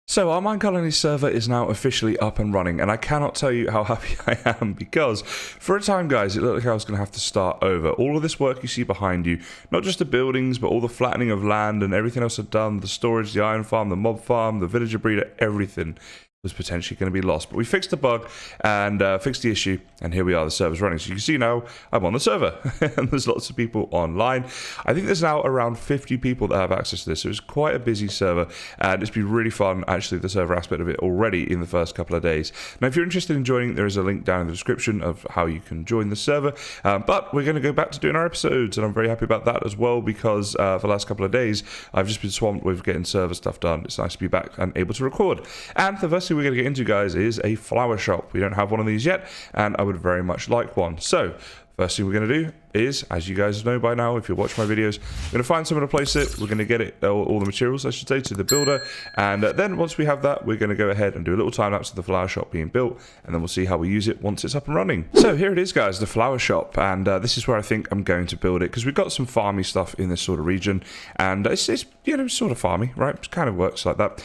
So our Mine Colony server is now officially up and running, and I cannot tell you how happy I am because for a time, guys, it looked like I was going to have to start over. All of this work you see behind you, not just the buildings, but all the flattening of land and everything else I'd done, the storage, the iron farm, the mob farm, the villager breeder, everything was potentially going to be lost. But we fixed the bug and fixed the issue, and here we are, the server's running. So you can see now I'm on the server, and there's lots of people online. I think there's now around 50 people that have access to this, so it's quite a busy server, and it's been really fun, actually, the server aspect of it already in the first couple of days. Now, if you're interested in joining, there is a link down in the description of how you can join the server, but we're going to go back to doing our episodes, and I'm very happy about that as well, because for the last couple of days, I've just been swamped with getting server stuff done. It's nice to be back and able to record. And the first we're going to get into, guys, is a flower shop. We don't have one of these yet, and I would very much like one. So first thing we're going to do is, as you guys know by now, if you watch my videos, we're going to find somewhere to place it. We're going to get it, all the materials, I should say, to the builder. And then once we have that, we're going to go ahead and do a little time lapse of the flower shop being built. And then we'll see how we use it once it's up and running. So here it is, guys, the flower shop. And this is where I think I'm going to build it, because we've got some farmy stuff in this sort of region. And it's you know, sort of farmy, right? It kind of works like that.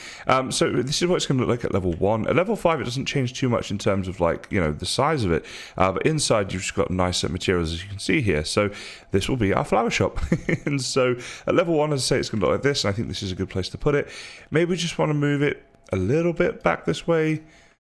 So this is what it's going to look like at level 1. At level 5, it doesn't change too much in terms of, like, you know, the size of it. But inside, you've just got nicer materials, as you can see here. So this will be our flower shop. And so at level 1, as I say, it's going to look like this, and I think this is a good place to put it. Maybe we just want to move it a little bit back this way.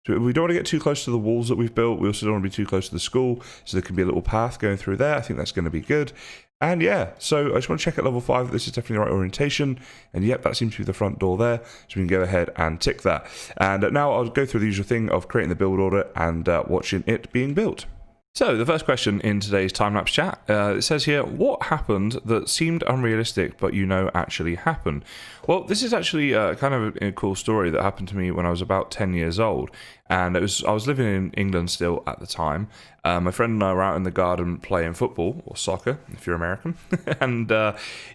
So we don't want to get too close to the walls that we've built. We also don't want to be too close to the school, so there can be a little path going through there. I think that's going to be good. And yeah, so I just want to check at level 5 that this is definitely the right orientation. And yep, that seems to be the front door there. So we can go ahead and tick that. And now I'll go through the usual thing of creating the build order and watching it being built. So the first question in today's time-lapse chat, it says here, what happened that seemed unrealistic but you know actually happened? Well, this is actually kind of a cool story that happened to me when I was about 10 years old. And I was living in England still at the time. My friend and I were out in the garden playing football, or soccer, if you're American. And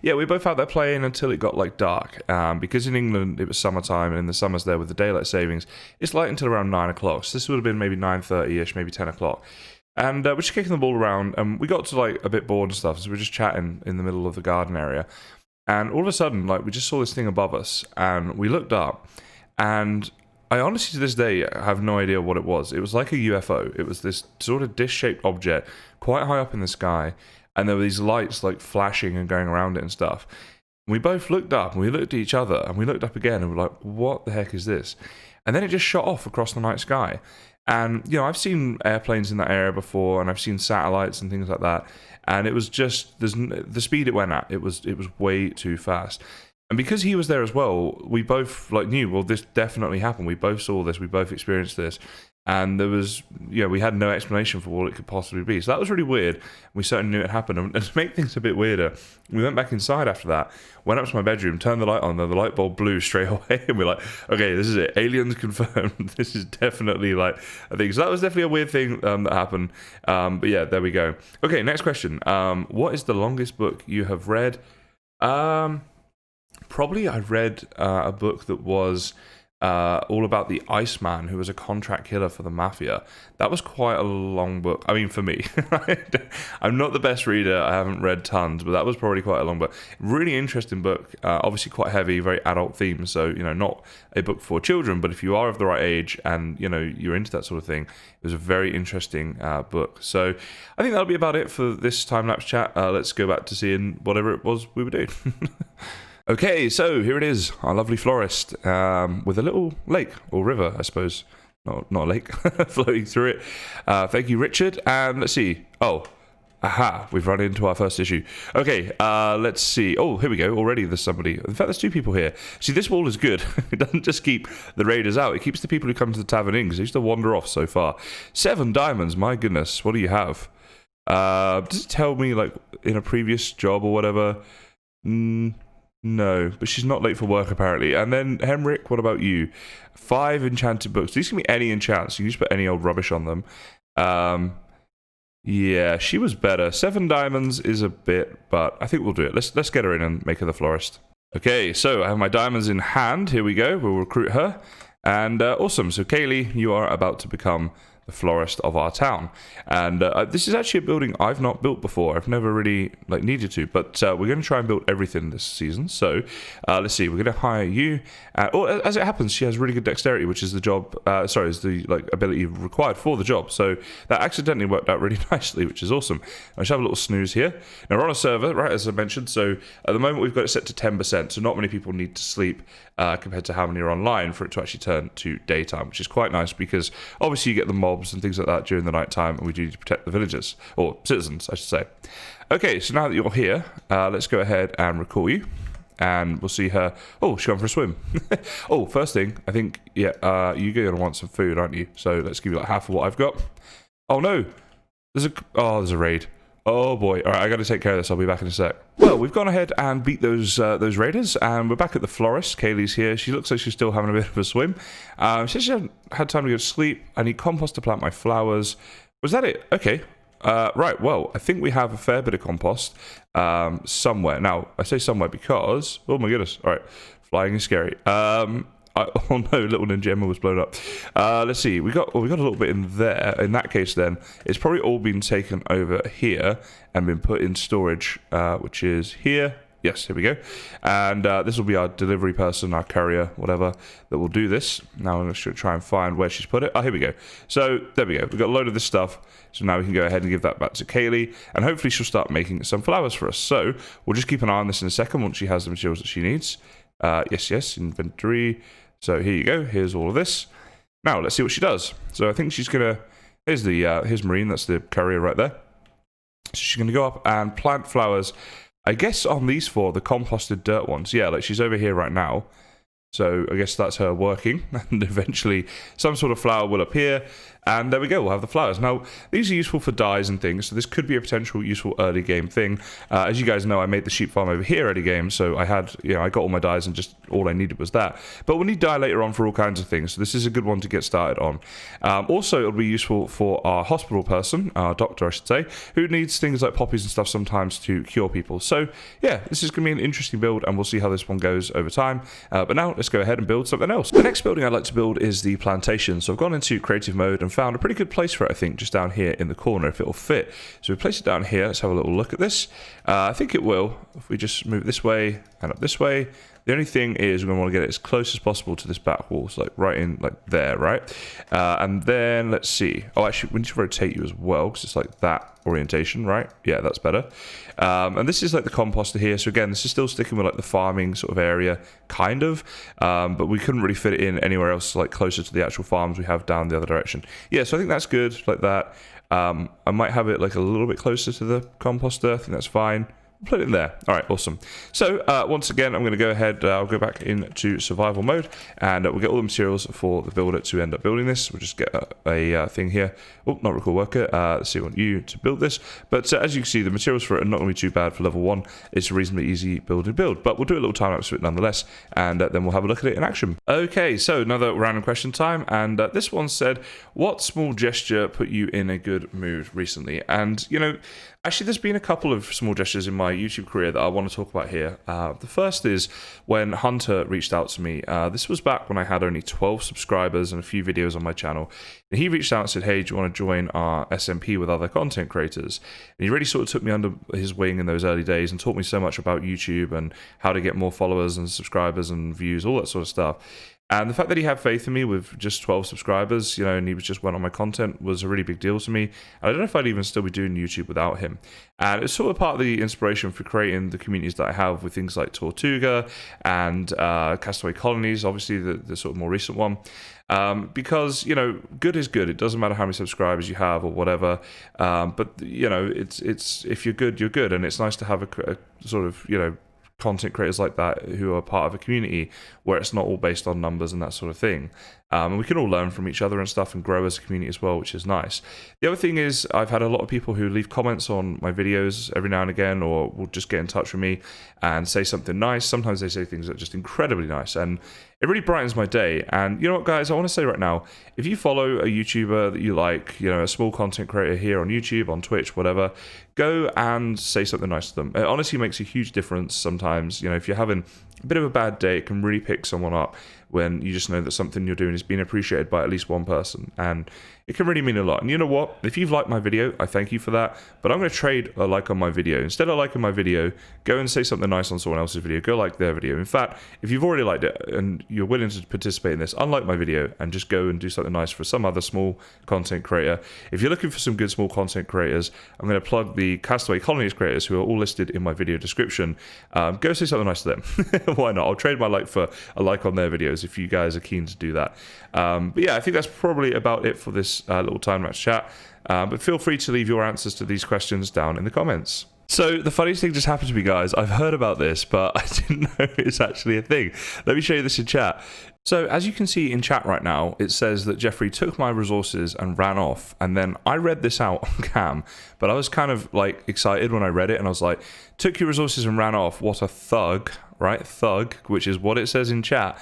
yeah, we both out there playing until it got like dark. Because in England it was summertime, and in the summers there with the daylight savings, it's light until around 9 o'clock. So this would have been maybe 9:30ish, maybe 10 o'clock. And we're just kicking the ball around, and we got to like a bit bored and stuff, so we were just chatting in the middle of the garden area. And all of a sudden, like, we just saw this thing above us, and we looked up, and I honestly, to this day, have no idea what it was. It was like a UFO. It was this sort of dish-shaped object, quite high up in the sky, and there were these lights like flashing and going around it and stuff. And we both looked up, and we looked at each other, and we looked up again, and we're like, what the heck is this? And then it just shot off across the night sky. And, you know, I've seen airplanes in that area before, and I've seen satellites and things like that. And it was just, the speed it went at, it was way too fast. And because he was there as well, we both like knew, well, this definitely happened. We both saw this, we both experienced this. And there was, you know, we had no explanation for what it could possibly be. So that was really weird. We certainly knew it happened. And to make things a bit weirder, we went back inside after that, went up to my bedroom, turned the light on, and the light bulb blew straight away. And we're like, okay, this is it. Aliens confirmed. This is definitely like a thing. So that was definitely a weird thing that happened. But yeah, there we go. Okay, next question. What is the longest book you have read? Probably I read a book that was all about the Iceman, who was a contract killer for the mafia. That was quite a long book. I mean, for me, I'm not the best reader. I haven't read tons, but that was probably quite a long book. Really interesting book. Obviously quite heavy, very adult themes. So, you know, not a book for children, but if you are of the right age and, you know, you're into that sort of thing, it was a very interesting book. So I think that'll be about it for this time-lapse chat. Let's go back to seeing whatever it was we were doing. Okay, so here it is, our lovely florist, with a little lake, or river, I suppose. Not a lake, flowing through it. Thank you, Richard. And let's see. Oh, aha, we've run into our first issue. Okay, let's see. Oh, here we go. Already there's somebody. In fact, there's 2 people here. See, this wall is good. It doesn't just keep the raiders out. It keeps the people who come to the tavern in, because they used to wander off so far. 7 diamonds, my goodness. What do you have? Does it tell me, like, in a previous job or whatever? No, but she's not late for work apparently. And then Henrik, what about you? 5 enchanted books. These can be any enchants. You can just put any old rubbish on them. Yeah, she was better. 7 diamonds is a bit, but I think we'll do it. Let's get her in and make her the florist. Okay, so I have my diamonds in hand. Here we go. We'll recruit her. And awesome. So Kaylee, you are about to become the florist of our town. And this is actually a building I've not built before. I've never really needed to, but we're going to try and build everything this season. So let's see, we're going to hire you. Or as it happens, she has really good dexterity, which is the job. Is the ability required for the job. So that accidentally worked out really nicely, which is awesome. I should have a little snooze here. Now we're on a server, right, as I mentioned. So at the moment we've got it set to 10%. So not many people need to sleep compared to how many are online for it to actually turn to daytime, which is quite nice because obviously you get the mobs and things like that during the night time, and we do need to protect the villagers, or citizens, I should say. Okay, so now that you're here, let's go ahead and recall you. And we'll see her. Oh, she's gone for a swim. Oh, first thing, I think, you're going to want some food, aren't you? So let's give you like half of what I've got. Oh, no. There's a raid. Oh, boy. All right, I got to take care of this. I'll be back in a sec. Well, we've gone ahead and beat those raiders, and we're back at the florist. Kaylee's here. She looks like she's still having a bit of a swim. She hasn't had time to go to sleep. I need compost to plant my flowers. Was that it? Okay. Right, well, I think we have a fair bit of compost somewhere. Now, I say somewhere because... Oh, my goodness. All right. Flying is scary. Oh, no. Little Ninja Emma was blown up. Let's see. We got a little bit in there. In that case, then, it's probably all been taken over here and been put in storage, which is here. Yes, here we go. And this will be our delivery person, our courier, whatever, that will do this. Now I'm going to try and find where she's put it. Oh, here we go. So there we go. We've got a load of this stuff. So now we can go ahead and give that back to Kaylee. And hopefully she'll start making some flowers for us. So we'll just keep an eye on this in a second once she has the materials that she needs. Yes, inventory. So here you go. Here's all of this. Now let's see what she does. So I think she's going to... Here's Marine. That's the courier right there. So she's going to go up and plant flowers... I guess on these four, the composted dirt ones. Yeah, like she's over here right now. So I guess that's her working. And eventually some sort of flower will appear. And there we go, we'll have the flowers. Now, these are useful for dyes and things, so this could be a potential useful early game thing. As you guys know, I made the sheep farm over here early game, so I had, I got all my dyes and just all I needed was that. But we'll need dye later on for all kinds of things, so this is a good one to get started on. Also, it'll be useful for our hospital person, our doctor, I should say, who needs things like poppies and stuff sometimes to cure people. So, yeah, this is going to be an interesting build, and we'll see how this one goes over time. But now, let's go ahead and build something else. The next building I'd like to build is the plantation. So I've gone into creative mode and found a pretty good place for it, I think, just down here in the corner, if it'll fit. So we place it down here. Let's have a little look at this. I think it will, if we just move this way and up this way. The only thing is we're going to want to get it as close as possible to this back wall, so like right in, like there, right? And then let's see. Oh, actually, we need to rotate you as well, because it's like that orientation, right? Yeah, that's better. And this is like the composter here. So again, this is still sticking with like the farming sort of area, kind of. But we couldn't really fit it in anywhere else, like closer to the actual farms we have down the other direction. Yeah, so I think that's good, like that. I might have it like a little bit closer to the composter. I think that's fine. Put it in there. All right, awesome. So once again, I'm going to go ahead. I'll go back into survival mode, and we'll get all the materials for the builder to end up building this. We'll just get a thing here. Oh, not record worker. Let's see, I want you to build this. But as you can see, the materials for it are not going to be too bad for level 1. It's a reasonably easy build to build, but we'll do a little time lapse to it nonetheless, and then we'll have a look at it in action. Okay, so another random question time, and this one said, what small gesture put you in a good mood recently? And, actually, there's been a couple of small gestures in my YouTube career that I want to talk about here. The first is when Hunter reached out to me. This was back when I had only 12 subscribers and a few videos on my channel. And he reached out and said, hey, do you want to join our SMP with other content creators? And he really sort of took me under his wing in those early days and taught me so much about YouTube and how to get more followers and subscribers and views, all that sort of stuff. And the fact that he had faith in me with just 12 subscribers, and he just went on my content was a really big deal to me. And I don't know if I'd even still be doing YouTube without him. And it's sort of part of the inspiration for creating the communities that I have with things like Tortuga and Castaway Colonies, obviously the sort of more recent one. Because, good is good. It doesn't matter how many subscribers you have or whatever. But, it's if you're good, you're good. And it's nice to have a sort of, content creators like that who are part of a community where it's not all based on numbers and that sort of thing. And we can all learn from each other and stuff and grow as a community as well, which is nice. The other thing is I've had a lot of people who leave comments on my videos every now and again, or will just get in touch with me and say something nice. Sometimes they say things that are just incredibly nice, and it really brightens my day. And you know what, guys, I want to say right now, if you follow a YouTuber that you like, a small content creator here on YouTube, on Twitch, whatever, go and say something nice to them. It honestly makes a huge difference sometimes. If you're having a bit of a bad day, it can really pick someone up when you just know that something you're doing is being appreciated by at least one person, and it can really mean a lot. And you know what? If you've liked my video, I thank you for that, but I'm going to trade a like on my video. Instead of liking my video, go and say something nice on someone else's video. Go like their video. In fact, if you've already liked it and you're willing to participate in this, unlike my video and just go and do something nice for some other small content creator. If you're looking for some good small content creators, I'm going to plug the Castaway Colonies creators who are all listed in my video description. Go say something nice to them. Why not? I'll trade my like for a like on their videos if you guys are keen to do that. But yeah, I think that's probably about it for this little time lapse chat. But feel free to leave your answers to these questions down in the comments. So the funniest thing just happened to me, guys. I've heard about this, but I didn't know it's actually a thing. Let me show you this in chat. So as you can see in chat right now, it says that Jeffrey took my resources and ran off. And then I read this out on cam, but I was kind of like excited when I read it. And I was like, took your resources and ran off. What a thug, right? Thug, which is what it says in chat.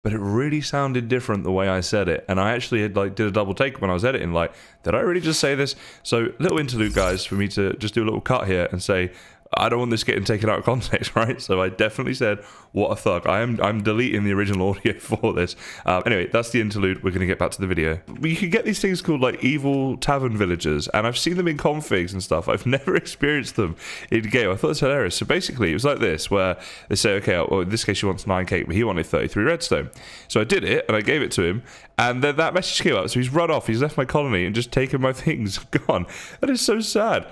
But it really sounded different the way I said it. And I actually had, did a double take when I was editing. Like, did I really just say this? So little interlude, guys, for me to just do a little cut here and say, I don't want this getting taken out of context, right? So I definitely said, what a thug. I'm deleting the original audio for this. Anyway, that's the interlude. We're going to get back to the video. You can get these things called like evil tavern villagers, and I've seen them in configs and stuff. I've never experienced them in game. I thought it was hilarious. So basically, it was like this, where they say, okay, well, in this case, he wants 9 cake, but he wanted 33 redstone. So I did it, and I gave it to him, and then that message came up. So he's run off. He's left my colony and just taken my things. Gone. That is so sad.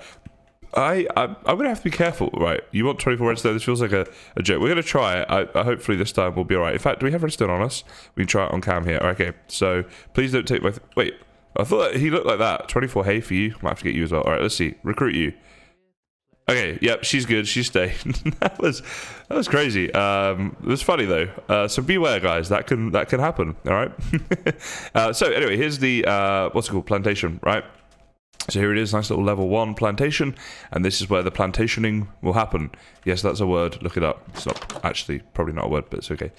I'm going to have to be careful, right? You want 24 redstone? This feels like a joke. We're going to try it. Hopefully this time we'll be all right. In fact, do we have redstone on us? We can try it on cam here. Okay, so please don't take my... Wait, I thought he looked like that. 24 hay for you. Might have to get you as well. All right, let's see. Recruit you. Okay, yep, she's good. She stayed. that was crazy. It was funny though. So beware, guys. That can happen. All right. So anyway, here's the what's it called? Plantation, right? So here it is, nice little level 1 plantation, and this is where the plantationing will happen. Yes, that's a word, look it up. It's not actually, probably not a word, but it's okay.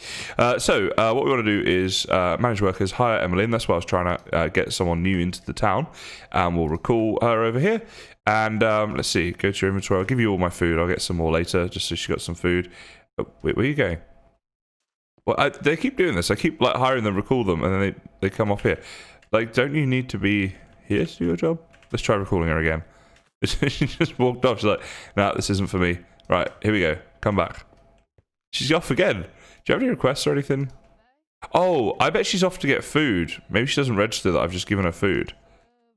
So what we want to do is manage workers, hire Emmeline. That's why I was trying to get someone new into the town, and we'll recall her over here. And let's see, go to your inventory. I'll give you all my food. I'll get some more later, just so she got some food. Oh, wait, where are you going? Well, they keep doing this. I keep like hiring them, recall them, and then they come up here. Like, don't you need to be here to do your job? Let's try recalling her again. She just walked off. She's like, nah, this isn't for me. Right, here we go. Come back. She's off again. Do you have any requests or anything? Oh, I bet she's off to get food. Maybe she doesn't register that I've just given her food.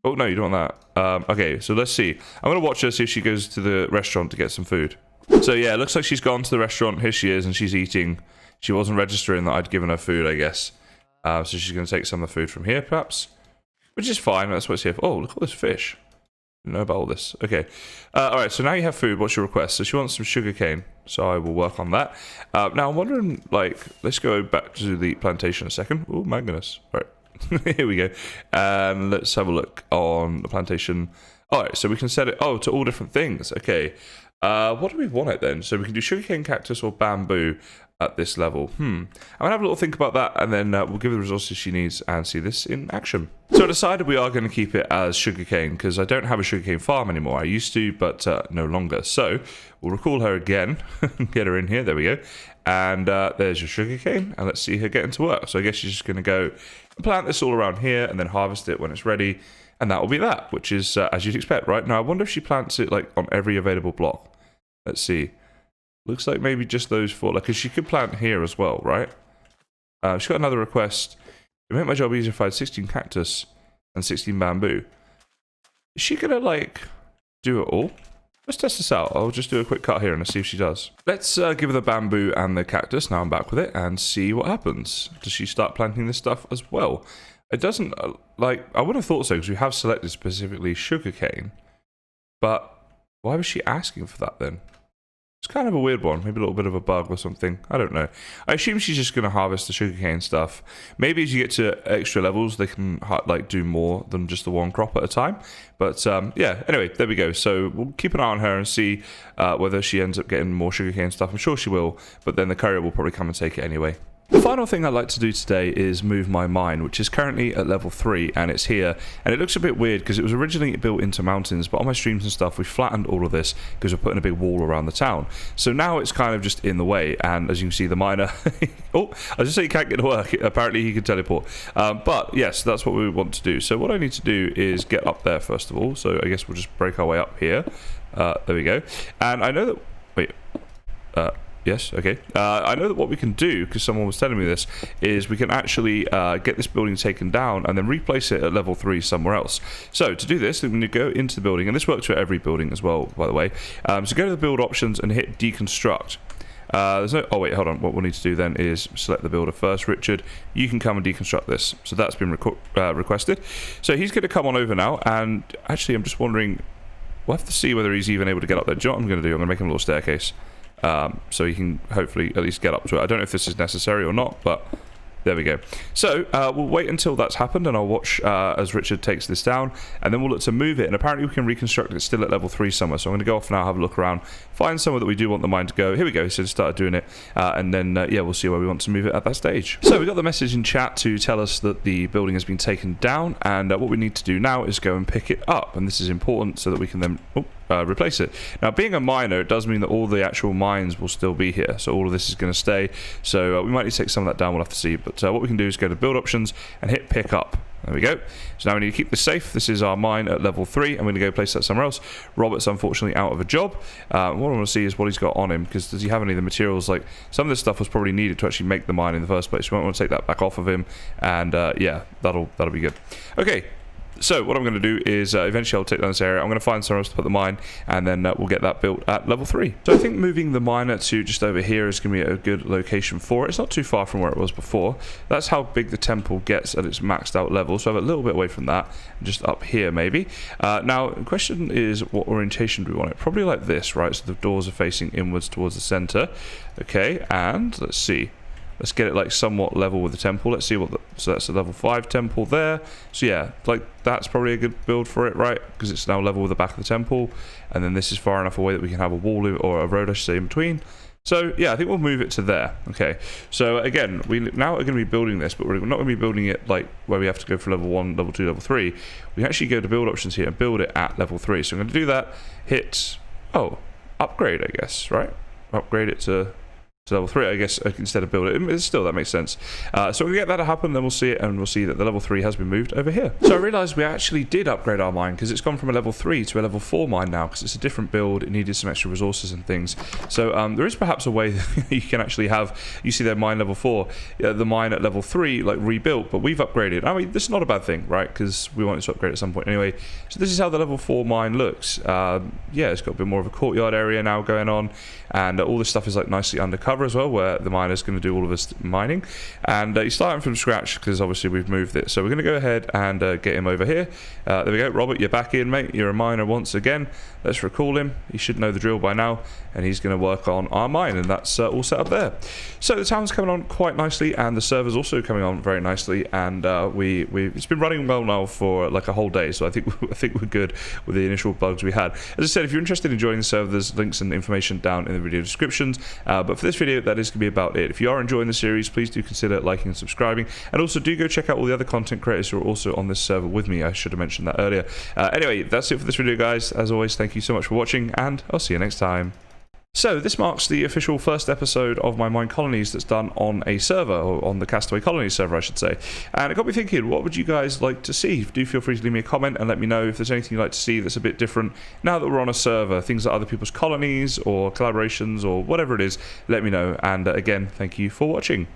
Oh, no, you don't want that. Okay, so let's see. I'm going to watch her, see if she goes to the restaurant to get some food. So, yeah, it looks like she's gone to the restaurant. Here she is, and she's eating. She wasn't registering that I'd given her food, I guess. So she's going to take some of the food from here, perhaps. Which is fine, that's what it's here for. Oh, look at all this fish. Didn't know about all this. Okay. Alright, so now you have food. What's your request? So she wants some sugar cane. So I will work on that. Now I'm wondering, like, let's go back to the plantation a second. Oh, my goodness. Alright. Here we go. And let's have a look on the plantation. Alright, so we can set it, to all different things. Okay. What do we want it then? So we can do sugarcane, cactus, or bamboo at this level. I'm gonna have a little think about that, and then we'll give her the resources she needs and see this in action. So I decided we are going to keep it as sugarcane because I don't have a sugarcane farm anymore. I used to, but no longer. So we'll recall her again, get her in here. There we go. And there's your sugarcane, and let's see her getting to work. So I guess she's just going to go and plant this all around here, and then harvest it when it's ready, and that will be that, which is as you'd expect, right? Now I wonder if she plants it like on every available block. Let's see. Looks like maybe just those 4, like, because she could plant here as well, right? She's got another request. It make my job easier if I had 16 cactus and 16 bamboo. Is she gonna, like, do it all? Let's test this out. I'll just do a quick cut here and see if she does. Let's give her the bamboo and the cactus, now I'm back with it, and see what happens. Does she start planting this stuff as well? It doesn't, like, I would have thought so, because we have selected specifically sugarcane. But why was she asking for that then? It's kind of a weird one. Maybe a little bit of a bug or something. I don't know. I assume she's just going to harvest the sugarcane stuff. Maybe as you get to extra levels, they can like do more than just the 1 crop at a time. But yeah, anyway, there we go. So we'll keep an eye on her and see whether she ends up getting more sugarcane stuff. I'm sure she will, but then the courier will probably come and take it anyway. The final thing I'd like to do today is move my mine, which is currently at level 3, and it's here. And it looks a bit weird because it was originally built into mountains, but on my streams and stuff, we flattened all of this because we're putting a big wall around the town. So now it's kind of just in the way, and as you can see, the miner... oh, I was just saying he can't get to work. Apparently he can teleport. But yes, that's what we want to do. So what I need to do is get up there first of all. So I guess we'll just break our way up here. There we go. And I know that... Wait. Yes, okay. I know that what we can do, because someone was telling me this, is we can actually get this building taken down and then replace it at level 3 somewhere else. So to do this, we're going to go into the building, and this works for every building as well, by the way. So go to the build options and hit deconstruct. There's no... Oh, wait, hold on. What we'll need to do then is select the builder first. Richard, you can come and deconstruct this. So that's been requested. So he's going to come on over now, and actually I'm just wondering... We'll have to see whether he's even able to get up there. Do you know what I'm going to do? I'm going to make him a little staircase. So he can hopefully at least get up to it. I don't know if this is necessary or not, but there we go. So we'll wait until that's happened, and I'll watch as Richard takes this down, and then we'll look to move it. And apparently we can reconstruct it still at level 3 somewhere. So I'm going to go off now, have a look around, find somewhere that we do want the mine to go. Here we go. So it started doing it, and then yeah, we'll see where we want to move it at that stage. So we got the message in chat to tell us that the building has been taken down, and what we need to do now is go and pick it up, and this is important so that we can then replace it. Now, being a miner, it does mean that all the actual mines will still be here, so all of this is going to stay. So we might need to take some of that down, we'll have to see, but what we can do is go to build options and hit pick up. There we go. So now we need to keep this safe. This is our mine at level 3. I'm going to go place that somewhere else. Robert's unfortunately out of a job. What I want to see is what he's got on him, because does he have any of the materials? Like, some of this stuff was probably needed to actually make the mine in the first place. We might want to take that back off of him, and yeah, that'll be good. Okay. So what I'm going to do is eventually I'll take down this area. I'm going to find somewhere else to put the mine, and then we'll get that built at level 3. So I think moving the miner to just over here is going to be a good location for it. It's not too far from where it was before. That's how big the temple gets at its maxed out level. So I have a little bit away from that, just up here maybe. Now the question is, what orientation do we want it? Probably like this, right? So the doors are facing inwards towards the center. Okay, and let's see. Let's get it like somewhat level with the temple. Let's see what so that's a level 5 temple there. So yeah, like that's probably a good build for it, right? Because it's now level with the back of the temple, and then this is far enough away that we can have a wall or a road, I should say, in between. So yeah, I think we'll move it to there. Okay, so again, we now are going to be building this, but we're not going to be building it like where we have to go for level 1, level 2, level 3. We can actually go to build options here and build it at level 3. So I'm going to do that, hit, upgrade, I guess, right? Upgrade it to level 3, I guess, instead of build it. Still, that makes sense. So we'll get that to happen, then we'll see it, and we'll see that the level 3 has been moved over here. So I realized we actually did upgrade our mine, because it's gone from a level 3 to a level 4 mine now, because it's a different build. It needed some extra resources and things. So there is perhaps a way that you can actually have, you see their mine level 4, the mine at level 3, like rebuilt, but we've upgraded. I mean, this is not a bad thing, right? Because we wanted to upgrade at some point anyway. So this is how the level 4 mine looks. Yeah, it's got a bit more of a courtyard area now going on, and all this stuff is like nicely undercover as well, where the miner's going to do all of his mining. And he's starting from scratch because obviously we've moved it. So we're going to go ahead and get him over here. There we go. Robert, you're back in, mate. You're a miner once again. Let's recall him. He should know the drill by now, and he's going to work on our mine, and that's all set up there. So the town's coming on quite nicely, and the server's also coming on very nicely, and it's been running well now for like a whole day, so I think we're good with the initial bugs we had. As I said, if you're interested in joining the server, there's links and information down in the video descriptions, but for this video, that is going to be about it. If you are enjoying the series, please do consider liking and subscribing, and also do go check out all the other content creators who are also on this server with me. I should have mentioned that earlier. Anyway, that's it for this video, guys. As always, thank you so much for watching, and I'll see you next time. So this marks the official first episode of my Mine Colonies that's done on a server, or on the Castaway Colonies server, I should say. And it got me thinking, what would you guys like to see? Do feel free to leave me a comment and let me know if there's anything you'd like to see that's a bit different now that we're on a server. Things like other people's colonies or collaborations or whatever it is, let me know. And again, thank you for watching.